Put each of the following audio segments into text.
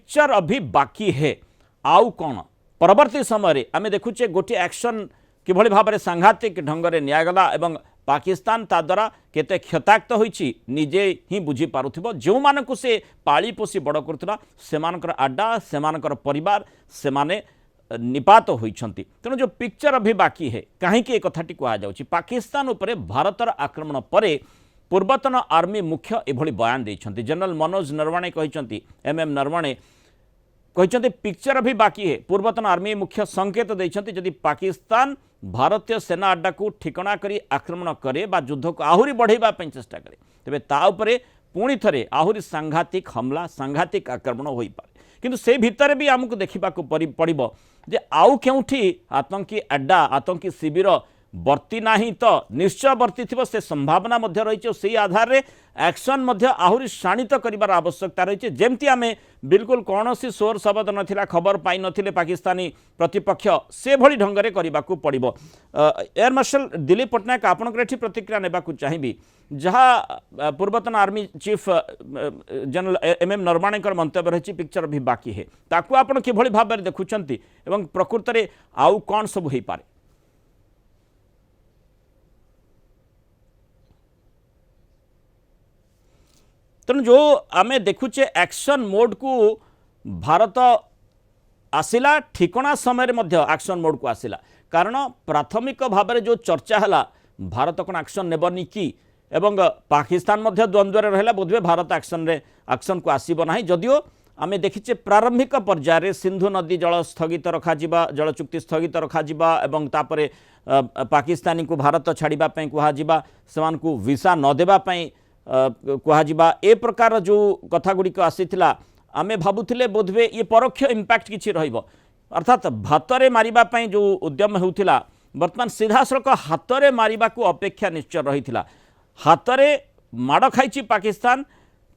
Picture अभी बाकी है आउ कौन परवर्ती समय आम देखुचे गोटे एक्शन किभली भाव में सांघातिक ढंग से निगला एवं पाकिस्तान ता द्वारा केते क्षताक्त होइछि निजे ही बुझी पारुथिबो जो मानकु से पाली पोसी बड़ करथुला सेमानकर आड्डा सेमानकर परिवार सेमाने निपात होइछंती तेणु जो पिक्चर अभी बाकी है कहीं एक कथाटी कहा जाउछि पाकिस्तान उपरे भारतर आक्रमण परे पूर्वतन आर्मी मुख्य एभली बयान देइछंती जनरल मनोज नरवणे कहिछंती एमएम नरवणे कहते पिक्चर अभी बाकी है पूर्वतन आर्मी मुख्य संकेत देइछंती यदि पाकिस्तान भारतीय सेना अड्डा को ठिकणा करी आक्रमण करे बा युद्ध को आहरी बढ़ेबा पई चेष्टा करे तेबे ता उपरे पुणी थरे आहरी सांघातिक हमला सांघातिक आक्रमण होई पारे किंतु से भितर भी आमको देखा पड़िबो जे आउ केउठी आतंकी अड्डा आतंकी शिविर वर्ती नाही तो निश्चय वर्ती थिबो से संभावना मध्य रही से आधार रे एक्शन मध्य आहुरी शाणित करिवार आवश्यकता रही जेमती आमे बिल्कुल कौन सी सोर शब्द नथिला खबर पाई नथिले पाकिस्तानी प्रतिपक्ष से भली ढंगरे करिबाकू पड़िबो एयर मार्शल दिलीप पटनायक आपनकर एठी प्रतिक्रिया नेबाकू चाहिबी जहाँ पूर्वतन army chief general MM Narvanekar मंतव्य रही पिक्चर भी बाकी है ताकू आपण किभली भाव में देखुछंती एवं प्रकृत रे आउ कौन सब होई पारे तेणु जो आम देखुचे एक्शन मोड को भारत आसिला ठिकणा समय एक्शन मोड को आसिला कारण प्राथमिक भाव में जो चर्चा है भारत कौन एक्शन नेबनी कि एवं पाकिस्तान मध्य द्वंद्व रहा बोधवे भारत एक्शन को आसब ना जदियो आम देखीचे प्रारंभिक पर्यायर सिंधु नदी जल स्थगित रखा जल चुक्ति स्थगित रखा एवं तापरे पाकिस्तानी को भारत छाड़ापी कहुआ से वीसा न देवाई कहुआ ए प्रकार जो कथा गुड़िक आसीथिला आमे भाबुथिले बोधवे ये परोक्ष इंपैक्ट किछि रहिबो अर्थात भातरे मारिबा जो उद्यम होउथिला वर्तमान सीधासळख हातरे मारिबा को अपेक्षा निश्चय रहिथिला हातरे माड़ खाइछि पाकिस्तान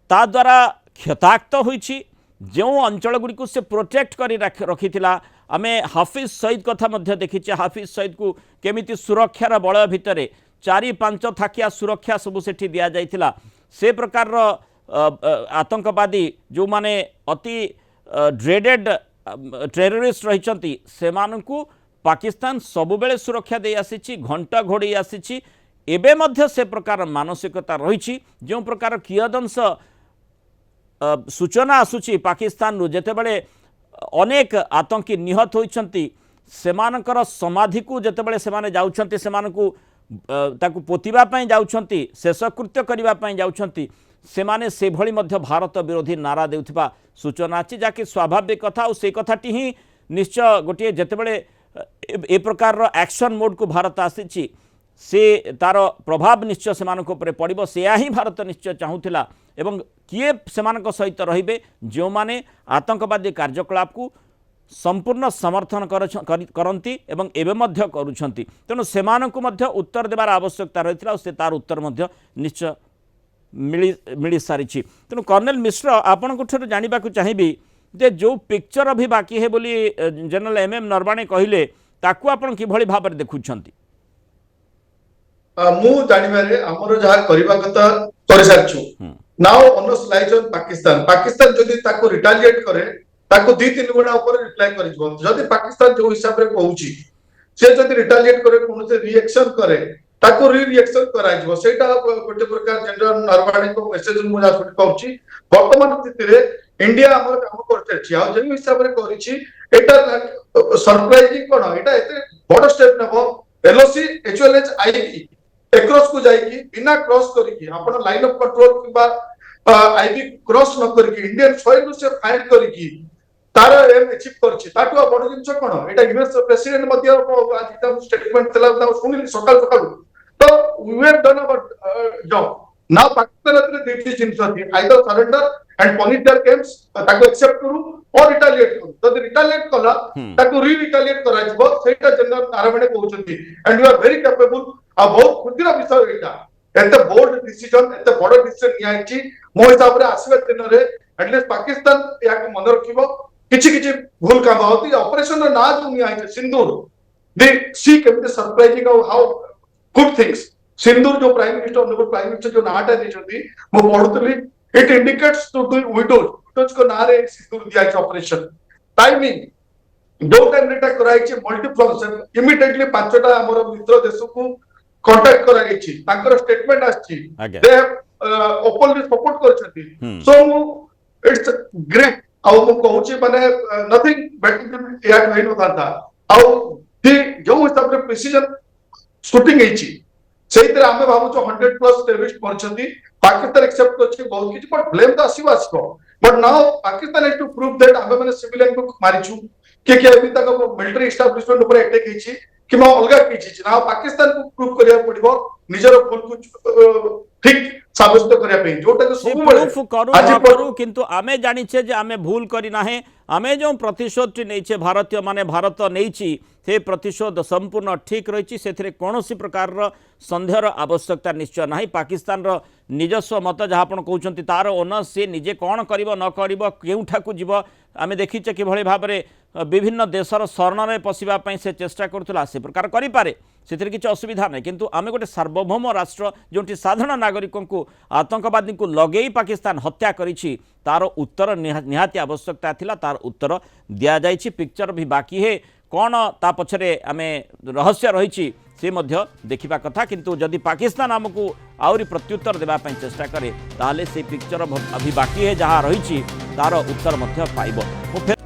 ता द्वारा क्षताक्त होइछि जो अंचल गुड़िक से प्रोटेक्ट कर रखिथिला आमे हाफिज सईद कथा मध्य देखिचे हाफिज सईद को केमिति सुरक्षार बलय भितरे 4-5 थाकिया सुरक्षा सबु सेठी दिया जाइथिला से प्रकार आतंकवादी जो माने अति ड्रेडेड टेररिस्ट रहिचंती सेमानकु पाकिस्तान सबुबेले सुरक्षा दे आसीछि घंटा घोड़ी आसीछि एबे मध्य से प्रकार मानसिकता रहिछि जो प्रकार कियदंश सूचना आसुछि पाकिस्तान रु जेतेबेले अनेक आतंकी निहत होइछंती सेमानकर समाधि को जेतेबेले सेमाने जाउछंती सेमानकु ताकु पोतिबा पई जाउछंती शेषकृत्य करिबा पई जाउछंती सेमाने से भली मध्य भारत विरोधी नारा देउथिबा सूचना अछि जाकि स्वाभाविक कथा और से कथाटी ही निश्चय गोटे जेतेबेले ए प्रकार रो एक्शन मोड को भारत आसीछि से तार प्रभाव निश्चय सेमानक उपरे पड़िबो सेया ही भारत निश्चय चाहूथिला एवं किए सेमानक सहित रहिबे जो माने आतंकवादी कार्यकलाप को संपूर्ण समर्थन करती एवं एवं मध्य करुछंती तेणु सेमानकु मध्य उत्तर देवार आवश्यकता रही से तार उत्तर मध्य निश्चय मिली सारी तेणु कर्नेल मिश्र आपण जानवा चाहिए जे जो पिक्चर अभी बाकी है बोली जनरल एमएम नरवणे कहले ताकू आपण किभली भाव में देखुछंती मु जानिबारे हमरो जहा करबा कथा कर सारछु now on slide on Pakistan Pakistan जदी ताको रिटालिएट करे ताको 2-3 गुणा ऊपर रिप्लाई करिजबो जदी पाकिस्तान जो हिसाब रे कहूची से जदी रिटालिएट करे कोन से रिएक्शन करे ताको रिएक्शन कराइजबो सेटा गोटे प्रकार जनरल नरवणे को मेसेज मु जा कहूची वर्तमान स्थिति रे इंडिया हमर काम करते छी आ जे हिसाब रे करिछि एटा सरप्राइजिंग कोन एटा एते बड़ स्टेप नबो एलओसी एचएलएच आईबी एक्रॉस को जाइकी बिना क्रॉस करिकी आपण लाइन ऑफ कंट्रोल किबा आईबी क्रॉस न करिकी इंडियन सॉइल से फाइट करिकी तार एम अचीव करछि ताटो बड़ जिंस कोन एटा यूएस प्रेसिडेंट मध्य आज एकदम स्टेटमेंट तला ता सुनिली सकाल सकाल तो we have done our job now Pakistan रे दिस जिंस अछि either surrender and polish their camps ताको एक्सेप्ट करू और रिटालिएट करू जदि रिटालिएट कला ताको रिटालिएट कराइबो सेटा जनरल नारायण कहउछंती and you are very capable आ बहुत खुदीर विषय एटा एते बोल्ड डिसीजन एते बड़ डिसीजन नियाची मो हिसाब रे आसीबे दिन रे एटलीस्ट पाकिस्तान या को मन रखिबो किछि भूल काम होती ऑपरेशन ना जो नियाची सिंदूर दे सी केमिति surprising how good things Sindoor जो प्राइम मिनिस्टर जो नाटा देछंती मो पढुतली it indicates to the widows मनोज को नारे सिंदूर दिया ऑपरेशन टाइमिंग जो टाइम रेटा कराई मल्टी फंक्शन इमिडिएटली पांचटा हमर मित्र देश को कांटेक्ट कराई तांकर स्टेटमेंट आछि आज्ञा। दे हैव ओपनली सपोर्ट करछथि हम्म। सो इट्स ग्रेट आउ मु कहूची माने नथिंग बेटर देन या होई न था आउ दी जो हिसाब रे प्रिसिजन शूटिंग हेची सेहितरे आमे भाबु 100+ टेररिस्ट परछथि पाकिस्तान एक्सेप्ट करछि बहुत किछि बट ब्लेम तो आसीबो but now Pakistan has to prove that आमे माने सिविलियन को मारिछु के अभी तक मिलिटरी एस्टाब्लिशमेंट ऊपर अटैक हेची कि मा अलगा किछि ना पाकिस्तान को प्रूव करिया पड़िबो निजर फुल को ठीक साबित करिया पे जोटा के सब प्रूफ करू न करू किंतु आमे जानिछे जे आमे भूल करी नाहे आमे जो प्रतिशोध टी नैछे भारतीय माने भारत नैछि से प्रतिशोध संपूर्ण ठीक रही से कौनसी प्रकार सन्देहर आवश्यकता निश्चय ना पाकिस्तान निजस्व मत जहाँ आप कहते तार ओनर सी निजे कौन कर न कर केउठाकू जीव आम देखीचे कि भाव में विभिन्न देशर शरण में पशिवाई से चेष्टा करुला से प्रकार करें से किसी असुविधा नहीं किंतु आम गोटे सार्वभौम राष्ट्र जो साधारण नागरिकों को आतंकवादी को लगे पाकिस्तान हत्या करिछि तार उत्तर निहाती आवश्यकता थिला तार उत्तर दिया जाइछि पिक्चर भी बाकी है कौन ता पछरे आमे रहस्य रही से मध्य देखिबा कथा किंतु जदि पाकिस्तान आमको आउरी प्रत्युत्तर देबा पई चेष्टा करे ताले से पिक्चर अभी बाकी है जहाँ रही तार उत्तर मध्य पाइब।